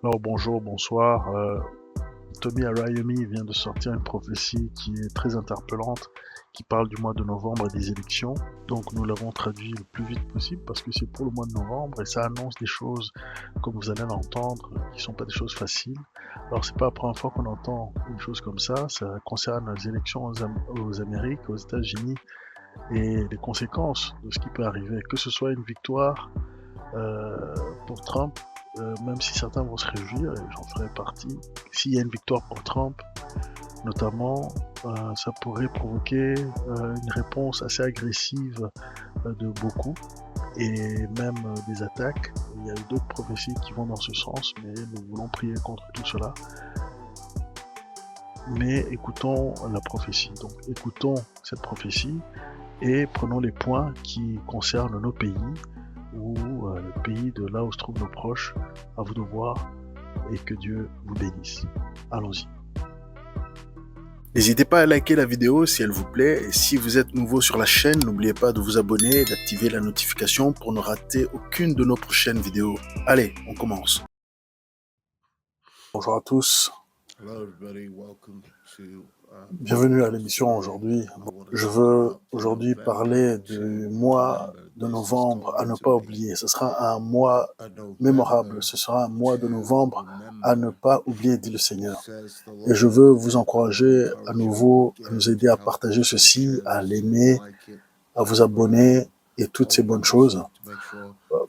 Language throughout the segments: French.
Alors bonjour, bonsoir. Tommy Arayemi vient de sortir une prophétie qui est très interpellante, qui parle du mois de novembre et des élections. Donc nous l'avons traduit le plus vite possible parce que c'est pour le mois de novembre et ça annonce des choses, comme vous allez l'entendre, qui ne sont pas des choses faciles. Alors c'est pas la première fois qu'on entend une chose comme ça concerne les élections aux Amériques, aux États-Unis et les conséquences de ce qui peut arriver, que ce soit une victoire pour Trump, même si certains vont se réjouir, et j'en ferai partie. S'il y a une victoire pour Trump, notamment, ça pourrait provoquer une réponse assez agressive de beaucoup, et même des attaques. Il y a eu d'autres prophéties qui vont dans ce sens, mais nous voulons prier contre tout cela. Mais écoutons la prophétie. Donc écoutons cette prophétie et prenons les points qui concernent nos pays, ou le pays de là où se trouvent nos proches. À vous de voir et que Dieu vous bénisse. Allons-y. N'hésitez pas à liker la vidéo si elle vous plaît et si vous êtes nouveau sur la chaîne, n'oubliez pas de vous abonner et d'activer la notification pour ne rater aucune de nos prochaines vidéos. Allez, on commence. Bonjour à tous. Bienvenue à l'émission aujourd'hui. Je veux aujourd'hui parler du mois de novembre à ne pas oublier. Ce sera un mois mémorable. Ce sera un mois de novembre à ne pas oublier, dit le Seigneur. Et je veux vous encourager à nouveau à nous aider à partager ceci, à l'aimer, à vous abonner et toutes ces bonnes choses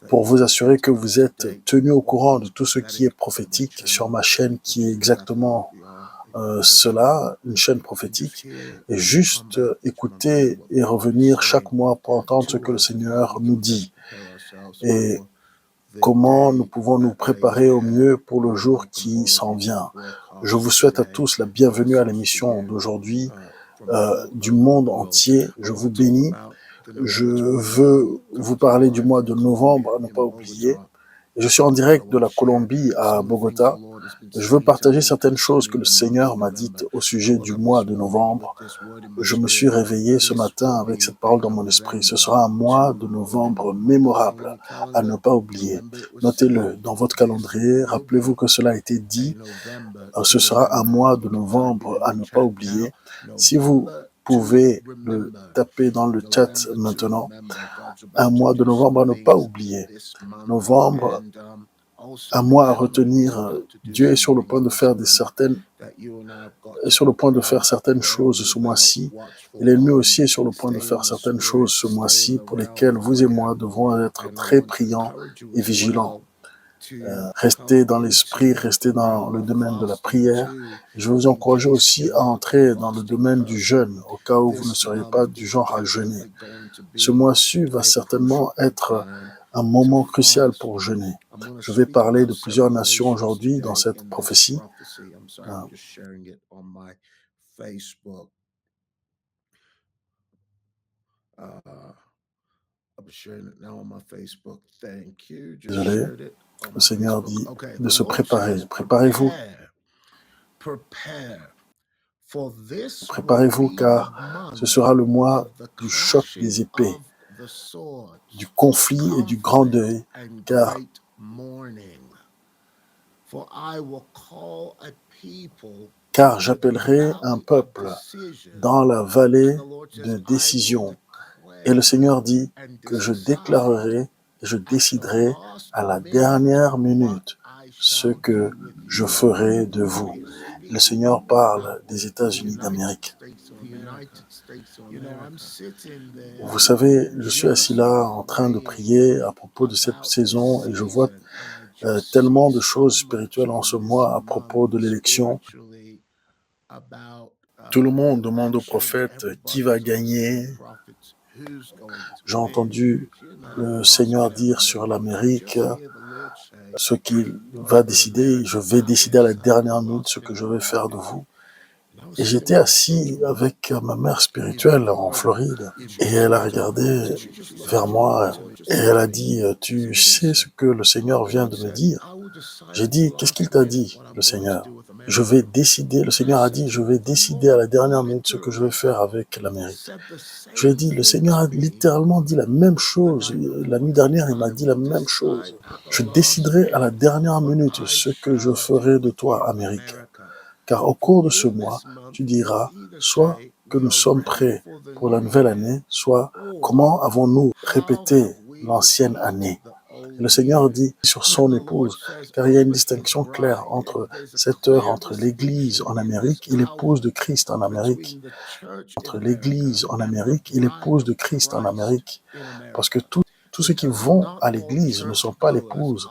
pour vous assurer que vous êtes tenus au courant de tout ce qui est prophétique sur ma chaîne qui est exactement cela, une chaîne prophétique, et juste écouter et revenir chaque mois pour entendre ce que le Seigneur nous dit et comment nous pouvons nous préparer au mieux pour le jour qui s'en vient. Je vous souhaite à tous la bienvenue à l'émission d'aujourd'hui du monde entier. Je vous bénis. Je veux vous parler du mois de novembre à ne pas oublier. Je suis en direct de la Colombie à Bogota. Je veux partager certaines choses que le Seigneur m'a dites au sujet du mois de novembre. Je me suis réveillé ce matin avec cette parole dans mon esprit. Ce sera un mois de novembre mémorable à ne pas oublier. Notez-le dans votre calendrier. Rappelez-vous que cela a été dit. Ce sera un mois de novembre à ne pas oublier. Si vous pouvez le taper dans le chat maintenant, un mois de novembre à ne pas oublier. Novembre, un mois à retenir. Dieu est sur le point de faire certaines choses ce mois-ci. Et l'ennemi aussi est sur le point de faire certaines choses ce mois-ci pour lesquelles vous et moi devons être très priants et vigilants. Restez dans l'esprit, restez dans le domaine de la prière. Je vais vous encourager aussi à entrer dans le domaine du jeûne, au cas où vous ne seriez pas du genre à jeûner. Ce mois-ci va certainement être un moment crucial pour jeûner. Je vais parler de plusieurs nations aujourd'hui dans cette prophétie. Désolé, le Seigneur dit de se préparer. Préparez-vous. Préparez-vous car ce sera le mois du choc des épées, du conflit et du grand deuil, car j'appellerai un peuple dans la vallée de décision. Et le Seigneur dit que je déclarerai et je déciderai à la dernière minute ce que je ferai de vous. Le Seigneur parle des États-Unis d'Amérique. Vous savez, je suis assis là en train de prier à propos de cette saison et je vois tellement de choses spirituelles en ce mois à propos de l'élection. Tout le monde demande au prophète qui va gagner. J'ai entendu le Seigneur dire sur l'Amérique ce qu'il va décider. Je vais décider à la dernière minute ce que je vais faire de vous. Et j'étais assis avec ma mère spirituelle en Floride et elle a regardé vers moi et elle a dit « Tu sais ce que le Seigneur vient de me dire ?» J'ai dit « Qu'est-ce qu'il t'a dit, le Seigneur ?» Je vais décider, le Seigneur a dit, je vais décider à la dernière minute ce que je vais faire avec l'Amérique. Je lui ai dit, le Seigneur a littéralement dit la même chose. La nuit dernière, il m'a dit la même chose. Je déciderai à la dernière minute ce que je ferai de toi, Amérique. Car au cours de ce mois, tu diras, soit que nous sommes prêts pour la nouvelle année, soit comment avons-nous répété l'ancienne année. Et le Seigneur dit sur son épouse, car il y a une distinction claire entre cette heure, entre l'Église en Amérique et l'épouse de Christ en Amérique. Entre l'Église en Amérique et l'épouse de Christ en Amérique. Parce que tous ceux qui vont à l'Église ne sont pas l'épouse.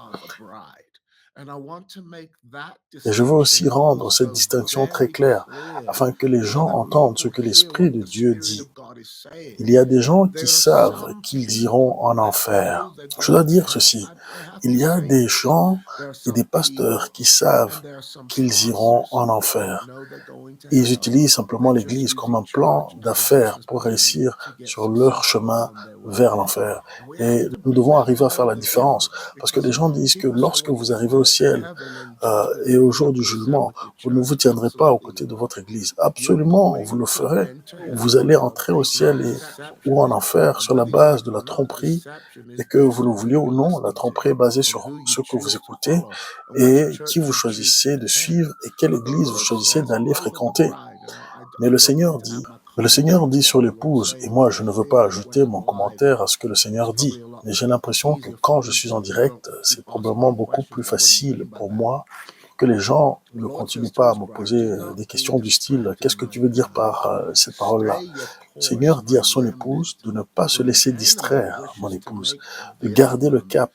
Et je veux aussi rendre cette distinction très claire, afin que les gens entendent ce que l'Esprit de Dieu dit. Il y a des gens qui savent qu'ils iront en enfer. Je dois dire ceci, il y a des gens et des pasteurs qui savent qu'ils iront en enfer. Ils utilisent simplement l'Église comme un plan d'affaires pour réussir sur leur chemin vers l'enfer. Et nous devons arriver à faire la différence, parce que les gens disent que lorsque vous arrivez au ciel et au jour du jugement, vous ne vous tiendrez pas aux côtés de votre Église. Absolument, vous le ferez. Vous allez entrer au ciel ou en enfer sur la base de la tromperie, et que vous le vouliez ou non, la tromperie est basée sur ce que vous écoutez et qui vous choisissez de suivre et quelle Église vous choisissez d'aller fréquenter. Mais le Seigneur dit sur l'épouse, et moi je ne veux pas ajouter mon commentaire à ce que le Seigneur dit, mais j'ai l'impression que quand je suis en direct, c'est probablement beaucoup plus facile pour moi que les gens ne continuent pas à me poser des questions du style « Qu'est-ce que tu veux dire par cette parole-là » Le Seigneur dit à son épouse de ne pas se laisser distraire, mon épouse, de garder le cap,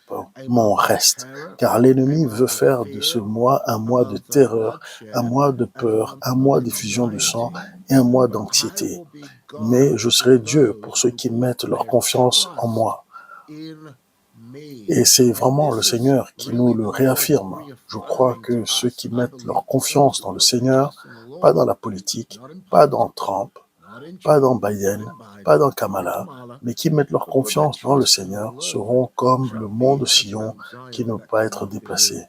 mon reste, car l'ennemi veut faire de ce mois un mois de terreur, un mois de peur, un mois d'effusion de sang et un mois d'anxiété. Mais je serai Dieu pour ceux qui mettent leur confiance en moi. Et c'est vraiment le Seigneur qui nous le réaffirme. Je crois que ceux qui mettent leur confiance dans le Seigneur, pas dans la politique, pas dans Trump, pas dans Biden, pas dans Kamala, mais qui mettent leur confiance dans le Seigneur seront comme le mont de Sion qui ne peut pas être déplacé.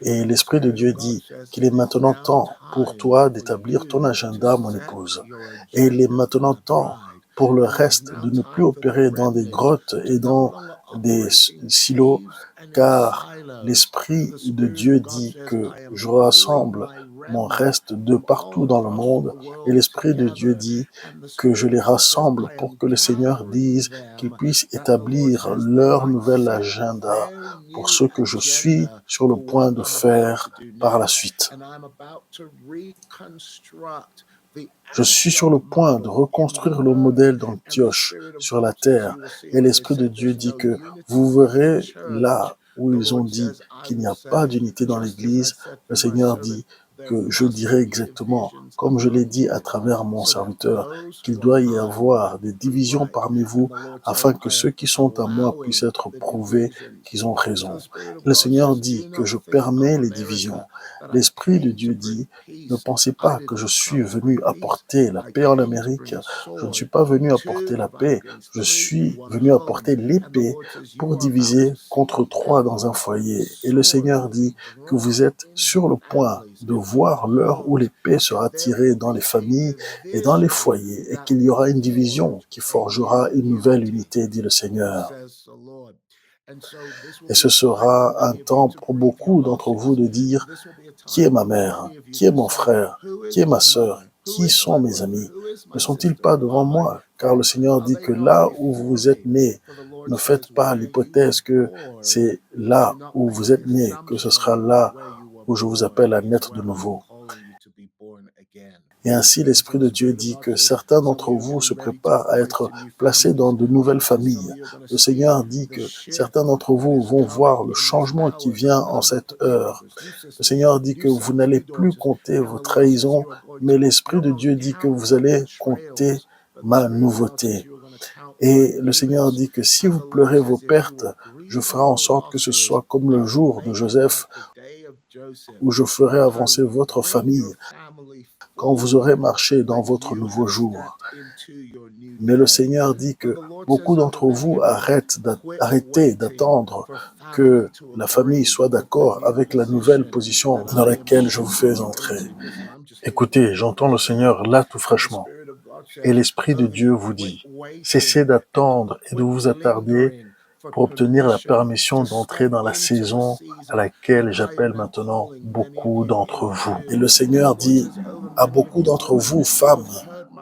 Et l'Esprit de Dieu dit qu'il est maintenant temps pour toi d'établir ton agenda, mon épouse. Et il est maintenant temps pour le reste de ne plus opérer dans des grottes et dans des silos, car l'Esprit de Dieu dit que je rassemble mon reste de partout dans le monde, et l'Esprit de Dieu dit que je les rassemble pour que le Seigneur dise qu'ils puissent établir leur nouvel agenda pour ce que je suis sur le point de faire par la suite. Je suis sur le point de reconstruire le modèle d'Antioche sur la terre, et l'Esprit de Dieu dit que vous verrez là où ils ont dit qu'il n'y a pas d'unité dans l'Église, le Seigneur dit que je dirai exactement, comme je l'ai dit à travers mon serviteur, qu'il doit y avoir des divisions parmi vous afin que ceux qui sont à moi puissent être prouvés qu'ils ont raison. Le Seigneur dit que je permets les divisions. L'Esprit de Dieu dit, ne pensez pas que je suis venu apporter la paix en Amérique. Je ne suis pas venu apporter la paix. Je suis venu apporter l'épée pour diviser contre trois dans un foyer. Et le Seigneur dit que vous êtes sur le point de voir l'heure où l'épée sera tirée dans les familles et dans les foyers et qu'il y aura une division qui forgera une nouvelle unité, dit le Seigneur. Et ce sera un temps pour beaucoup d'entre vous de dire qui est ma mère, qui est mon frère, qui est ma sœur, qui sont mes amis. Ne sont-ils pas devant moi? Car le Seigneur dit que là où vous êtes nés, ne faites pas l'hypothèse que c'est là où vous êtes nés, que ce sera là où je vous appelle à naître de nouveau. Et ainsi, l'Esprit de Dieu dit que certains d'entre vous se préparent à être placés dans de nouvelles familles. Le Seigneur dit que certains d'entre vous vont voir le changement qui vient en cette heure. Le Seigneur dit que vous n'allez plus compter vos trahisons, mais l'Esprit de Dieu dit que vous allez compter ma nouveauté. Et le Seigneur dit que si vous pleurez vos pertes, je ferai en sorte que ce soit comme le jour de Joseph, où je ferai avancer votre famille. quand vous aurez marché dans votre nouveau jour. Mais le Seigneur dit que beaucoup d'entre vous arrêtez d'attendre que la famille soit d'accord avec la nouvelle position dans laquelle je vous fais entrer. Écoutez, j'entends le Seigneur là tout fraîchement. Et l'Esprit de Dieu vous dit, cessez d'attendre et de vous attarder pour obtenir la permission d'entrer dans la saison à laquelle j'appelle maintenant beaucoup d'entre vous. Et le Seigneur dit à beaucoup d'entre vous, femmes,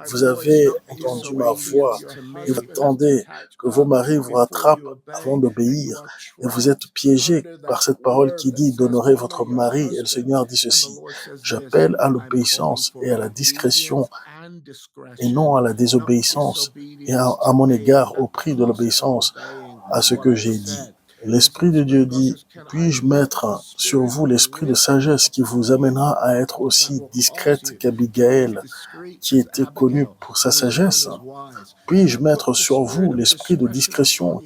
vous avez entendu ma voix et vous attendez que vos maris vous rattrapent avant d'obéir et vous êtes piégés par cette parole qui dit d'honorer votre mari. Et le Seigneur dit ceci, j'appelle à l'obéissance et à la discrétion et non à la désobéissance et à mon égard au prix de l'obéissance à ce que j'ai dit. L'Esprit de Dieu dit, puis-je mettre sur vous l'esprit de sagesse qui vous amènera à être aussi discrète qu'Abigaël, qui était connue pour sa sagesse? Puis-je mettre sur vous l'esprit de discrétion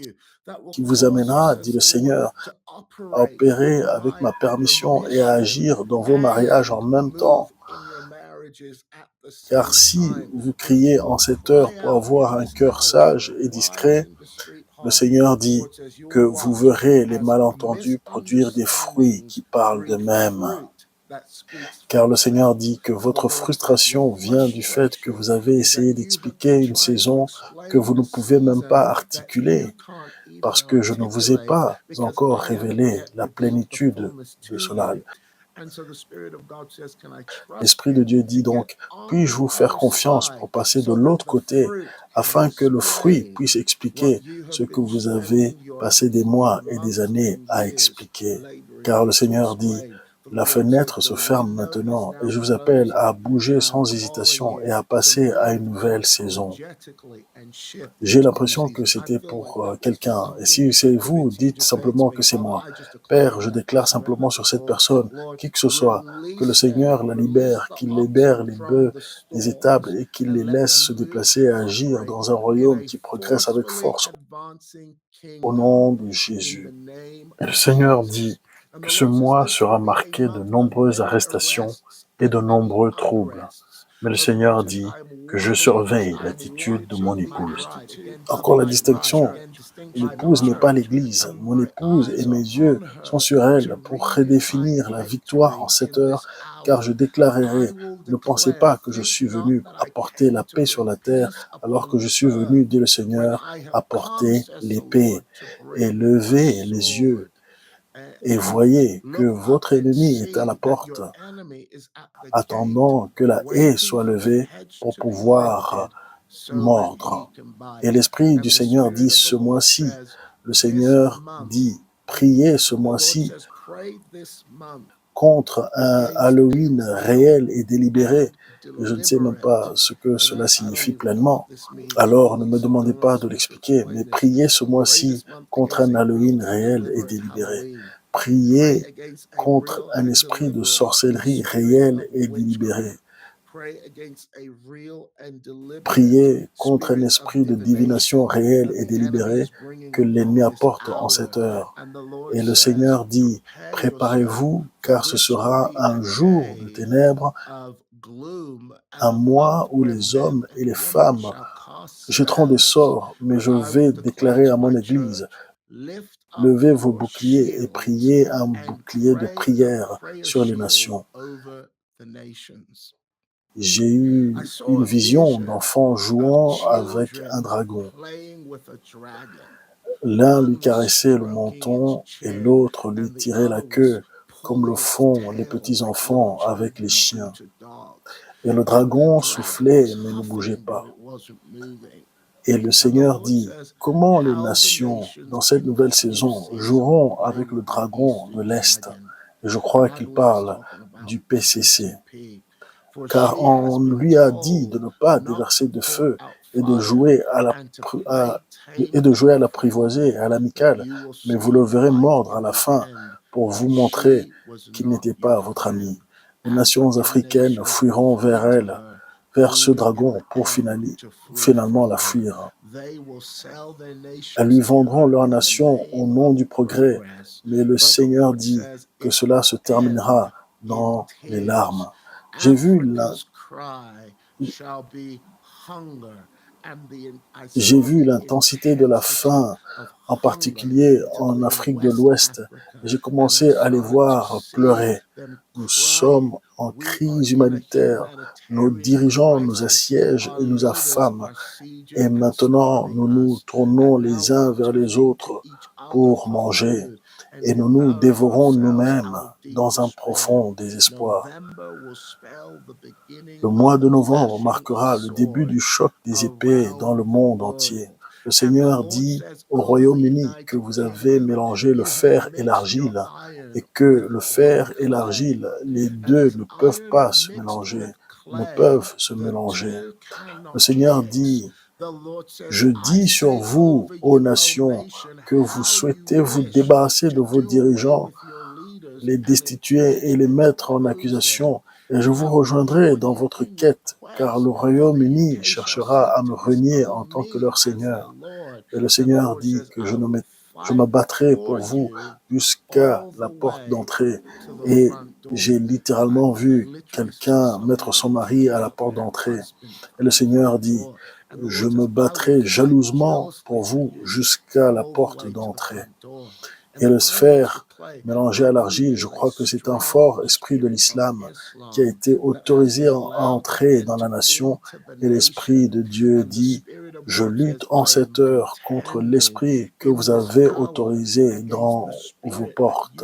qui vous amènera, dit le Seigneur, à opérer avec ma permission et à agir dans vos mariages en même temps? Car si vous criez en cette heure pour avoir un cœur sage et discret, le Seigneur dit que vous verrez les malentendus produire des fruits qui parlent d'eux-mêmes. Car le Seigneur dit que votre frustration vient du fait que vous avez essayé d'expliquer une saison que vous ne pouvez même pas articuler, parce que je ne vous ai pas encore révélé la plénitude de cela. L'Esprit de Dieu dit donc, puis-je vous faire confiance pour passer de l'autre côté, afin que le fruit puisse expliquer ce que vous avez passé des mois et des années à expliquer. Car le Seigneur dit, la fenêtre se ferme maintenant et je vous appelle à bouger sans hésitation et à passer à une nouvelle saison. J'ai l'impression que c'était pour quelqu'un. Et si c'est vous, dites simplement que c'est moi. Père, je déclare simplement sur cette personne, qui que ce soit, que le Seigneur la libère, qu'il libère les bœufs des étables et qu'il les laisse se déplacer et agir dans un royaume qui progresse avec force. Au nom de Jésus. Et le Seigneur dit que ce mois sera marqué de nombreuses arrestations et de nombreux troubles. Mais le Seigneur dit que je surveille l'attitude de mon épouse. Encore la distinction, l'épouse n'est pas l'Église. Mon épouse et mes yeux sont sur elle pour redéfinir la victoire en cette heure, car je déclarerai, ne pensez pas que je suis venu apporter la paix sur la terre, alors que je suis venu, dit le Seigneur, apporter l'épée et lever les yeux. Et voyez que votre ennemi est à la porte, attendant que la haie soit levée pour pouvoir mordre. Et l'Esprit du Seigneur dit ce mois-ci, le Seigneur dit, priez ce mois-ci contre un Halloween réel et délibéré. Je ne sais même pas ce que cela signifie pleinement. Alors ne me demandez pas de l'expliquer, mais priez ce mois-ci contre un Halloween réel et délibéré. Priez contre un esprit de sorcellerie réel et délibéré. Priez contre un esprit de divination réel et délibéré que l'ennemi apporte en cette heure. Et le Seigneur dit, préparez-vous, car ce sera un jour de ténèbres, un mois où les hommes et les femmes jetteront des sorts, mais je vais déclarer à mon Église, levez vos boucliers et priez un bouclier de prière sur les nations. J'ai eu une vision d'enfants jouant avec un dragon. L'un lui caressait le menton et l'autre lui tirait la queue, comme le font les petits enfants avec les chiens. Et le dragon soufflait mais ne bougeait pas. Et le Seigneur dit, comment les nations, dans cette nouvelle saison, joueront avec le dragon de l'Est? Et je crois qu'il parle du PCC. Car on lui a dit de ne pas déverser de feu et de jouer à l'apprivoisé et à l'amicale, mais vous le verrez mordre à la fin pour vous montrer qu'il n'était pas votre ami. Les nations africaines fuiront vers ce dragon pour finalement la fuir. Elles lui vendront leur nation au nom du progrès, mais le Seigneur dit que cela se terminera dans les larmes. J'ai vu J'ai vu l'intensité de la faim, en particulier en Afrique de l'Ouest. J'ai commencé à les voir pleurer. Nous sommes en crise humanitaire. Nos dirigeants nous assiègent et nous affament. Et maintenant, nous nous tournons les uns vers les autres pour manger. Et nous nous dévorons nous-mêmes dans un profond désespoir. Le mois de novembre marquera le début du choc des épées dans le monde entier. Le Seigneur dit au Royaume-Uni que vous avez mélangé le fer et l'argile et que le fer et l'argile, les deux ne peuvent pas se mélanger, ne peuvent se mélanger. Le Seigneur dit: je dis sur vous, ô nations, que vous souhaitez vous débarrasser de vos dirigeants, les destituer et les mettre en accusation, et je vous rejoindrai dans votre quête, car le Royaume-Uni cherchera à me renier en tant que leur Seigneur. Et le Seigneur dit que je me battrai pour vous jusqu'à la porte d'entrée. Et j'ai littéralement vu quelqu'un mettre son mari à la porte d'entrée. Et le Seigneur dit: je me battrai jalousement pour vous jusqu'à la porte d'entrée. Et le fer mélangé à l'argile, je crois que c'est un fort esprit de l'islam qui a été autorisé à entrer dans la nation. Et l'Esprit de Dieu dit: je lutte en cette heure contre l'esprit que vous avez autorisé dans vos portes.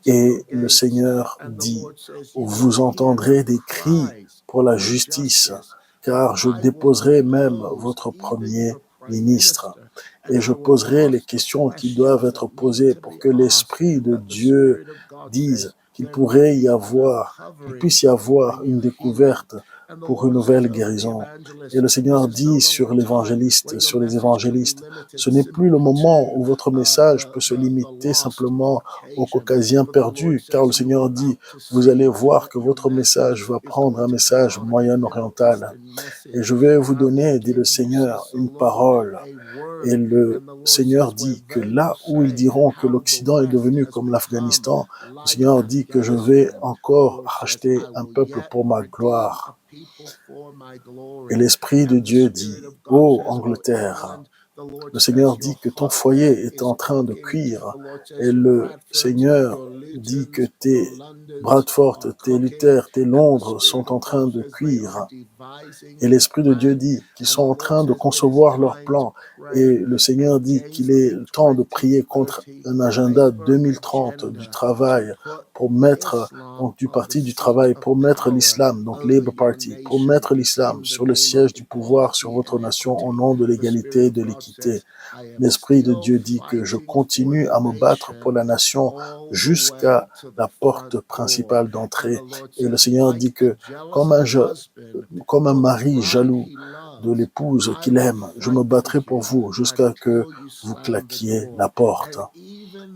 Et le Seigneur dit: vous entendrez des cris pour la justice, car je déposerai même votre premier ministre. Et je poserai les questions qui doivent être posées pour que l'Esprit de Dieu dise qu'il puisse y avoir une découverte pour une nouvelle guérison. Et le Seigneur dit sur les évangélistes, ce n'est plus le moment où votre message peut se limiter simplement aux Caucasiens perdus, car le Seigneur dit: vous allez voir que votre message va prendre un message moyen-oriental. Et je vais vous donner, dit le Seigneur, une parole. Et le Seigneur dit que là où ils diront que l'Occident est devenu comme l'Afghanistan, le Seigneur dit que je vais encore racheter un peuple pour ma gloire. Et l'Esprit de Dieu dit: ô Angleterre, le Seigneur dit que ton foyer est en train de cuire. Et le Seigneur dit que tes Bradford, tes Luther, tes Londres sont en train de cuire. Et l'Esprit de Dieu dit qu'ils sont en train de concevoir leurs plans. Et le Seigneur dit qu'il est le temps de prier contre un agenda 2030 du travail pour mettre, donc du parti du travail, pour mettre l'islam, donc Labour Party, pour mettre l'islam sur le siège du pouvoir sur votre nation au nom de l'égalité et de l'équité. L'Esprit de Dieu dit que je continue à me battre pour la nation jusqu'à la porte principale d'entrée. Et le Seigneur dit que comme un mari jaloux de l'épouse qu'il aime, je me battrai pour vous jusqu'à ce que vous claquiez la porte.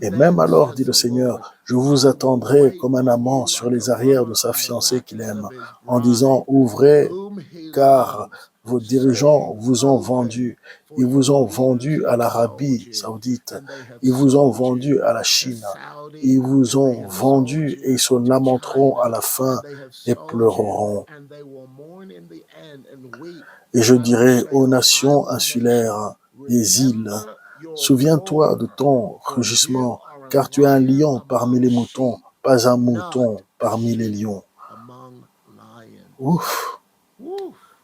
Et même alors, dit le Seigneur, je vous attendrai comme un amant sur les arrières de sa fiancée qu'il aime, en disant: ouvrez, car vos dirigeants vous ont vendu. Ils vous ont vendu à l'Arabie Saoudite. Ils vous ont vendu à la Chine. Ils vous ont vendu et ils se lamenteront à la fin et pleureront. Et je dirai aux nations insulaires des îles: souviens-toi de ton rugissement, car tu es un lion parmi les moutons, pas un mouton parmi les lions. Ouf!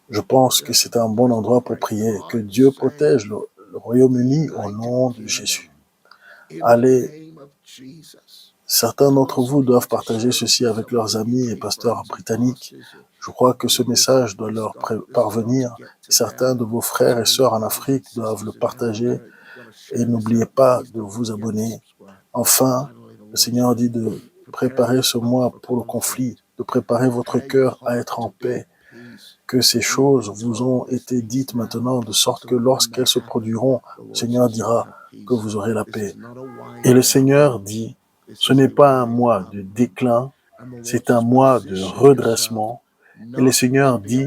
Je pense que c'est un bon endroit pour prier. Que Dieu protège le Royaume-Uni au nom de Jésus. Allez, certains d'entre vous doivent partager ceci avec leurs amis et pasteurs britanniques. Je crois que ce message doit leur parvenir. Certains de vos frères et sœurs en Afrique doivent le partager. Et n'oubliez pas de vous abonner. Enfin, le Seigneur dit de préparer ce mois pour le conflit, de préparer votre cœur à être en paix. Que ces choses vous ont été dites maintenant, de sorte que lorsqu'elles se produiront, le Seigneur dira que vous aurez la paix. Et le Seigneur dit: ce n'est pas un mois de déclin, c'est un mois de redressement. Et le Seigneur dit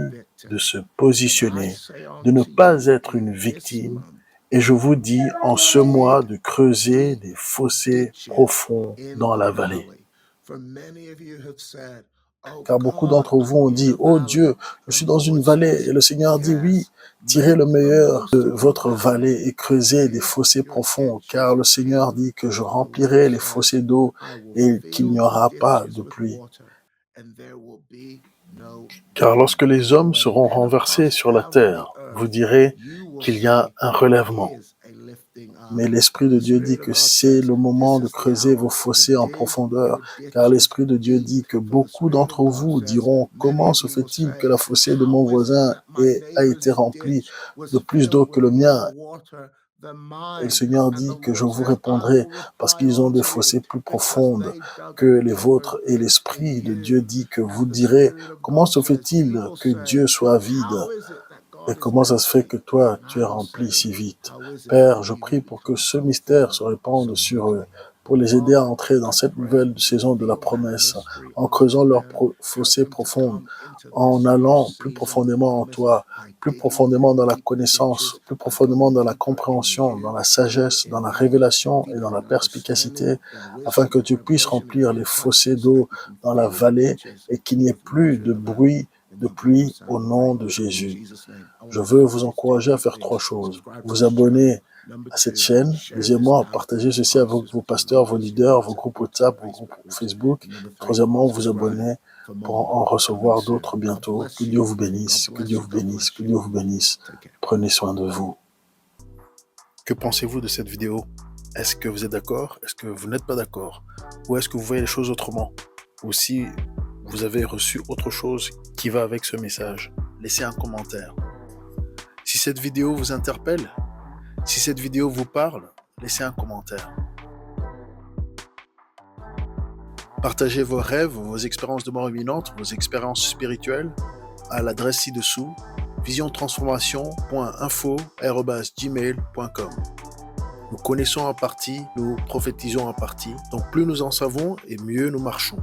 de se positionner, de ne pas être une victime. Et je vous dis en ce mois de creuser des fossés profonds dans la vallée. Car beaucoup d'entre vous ont dit, oh Dieu, je suis dans une vallée. Et le Seigneur dit, oui, tirez le meilleur de votre vallée et creusez des fossés profonds. Car le Seigneur dit que je remplirai les fossés d'eau et qu'il n'y aura pas de pluie. Car lorsque les hommes seront renversés sur la terre, vous direz qu'il y a un relèvement. Mais l'Esprit de Dieu dit que c'est le moment de creuser vos fossés en profondeur, car l'Esprit de Dieu dit que beaucoup d'entre vous diront « Comment se fait-il que la fossée de mon voisin a été remplie de plus d'eau que le mien ?» Et le Seigneur dit que je vous répondrai parce qu'ils ont des fossés plus profondes que les vôtres. Et l'Esprit de Dieu dit que vous direz « Comment se fait-il que Dieu soit vide ?» Et comment ça se fait que toi, tu es rempli si vite? Père, je prie pour que ce mystère se répande sur eux, pour les aider à entrer dans cette nouvelle saison de la promesse, en creusant leurs fossés profonds, en allant plus profondément en toi, plus profondément dans la connaissance, plus profondément dans la compréhension, dans la sagesse, dans la révélation et dans la perspicacité, afin que tu puisses remplir les fossés d'eau dans la vallée et qu'il n'y ait plus de bruit de pluie au nom de Jésus. Je veux vous encourager à faire 3 choses. Vous abonner à cette chaîne. Deuxièmement, partager ceci avec vos pasteurs, vos leaders, vos groupes WhatsApp, vos groupes Facebook. Troisièmement, vous abonner pour en recevoir d'autres bientôt. Que Dieu vous bénisse, que Dieu vous bénisse, que Dieu vous bénisse. Prenez soin de vous. Que pensez-vous de cette vidéo? Est-ce que vous êtes d'accord? Est-ce que vous n'êtes pas d'accord? Ou est-ce que vous voyez les choses autrement? Ou si vous avez reçu autre chose qui va avec ce message, laissez un commentaire. Si cette vidéo vous interpelle, si cette vidéo vous parle, laissez un commentaire. Partagez vos rêves, vos expériences de mort imminente, vos expériences spirituelles à l'adresse ci-dessous, visiontransformation.info@gmail.com. Nous connaissons en partie, nous prophétisons en partie, donc plus nous en savons et mieux nous marchons.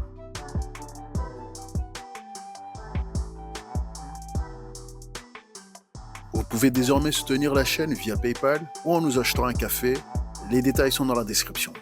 Vous pouvez désormais soutenir la chaîne via PayPal ou en nous achetant un café. Les détails sont dans la description.